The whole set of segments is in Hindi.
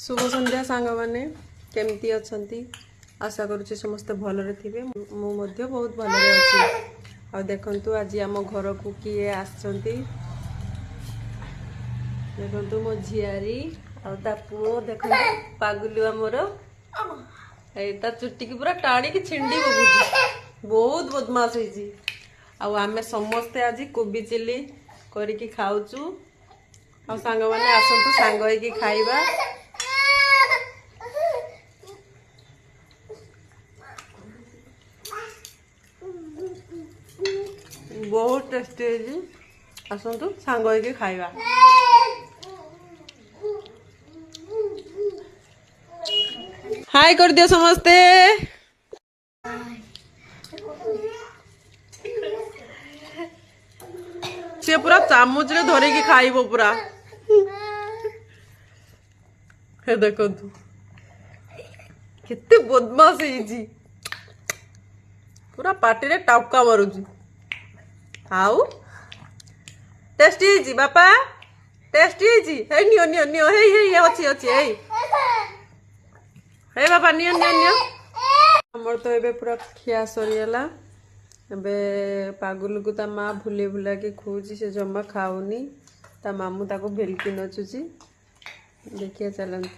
शुभ संध्या सांग माने केमती अछंती आशा करूची समस्त भलरे थिबे मु मध्य बहुत भलरे अछि। आ देखंतु आज आम घर को किए आछंती देखंतु मो झियारी आ ता पुओ देखंतु पागुलुआ मोर एता चुट्टी की पूरा टाणी की छिंडी बबुची बहुत बदमाश होईची। आ आमे समस्ते आज कोबी चिल्ली करिकी खाउचू आ सांग माने आसंतु सांग होई खाइबा। बहुत टेस्टी है आसतु सांग होइके खाइबा। हाय कर दियो समस्ते। से पूरा चामच रे धरे की खाइबो पूरा हे देखो तू केते बदमाश है पूरा पार्टी रे टाउका मारुची। आउ टेस्टी है बापा टेस्टी है हे नियो नियो नियो हे हे अछि अछि हे हे बापा नियो नियो नियो। हमर तो एबे पूरा खिया सरियला एबे पागुल को ता माँ भूले भुला के खुची से जम्मा खाऊनी ता मामू ताको भेलकी नचुची देखिए चलंत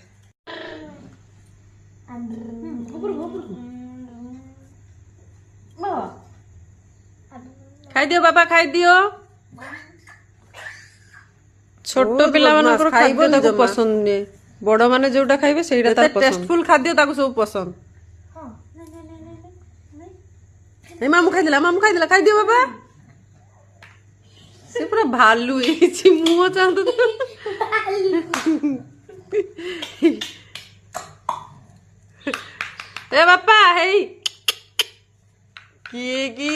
खाई दियो बाबा खाई दियो। छोट पिला मानकर खाइबो ताको पसंद ने बड़ माने जोटा खाइबे सेटा तार पसंद टेस्टफुल खाद्य ताको सब पसंद। ए मामू खाई दिला खाई दियो बाबा से पूरा भालू एछि मुंह चांद ए बापा हे की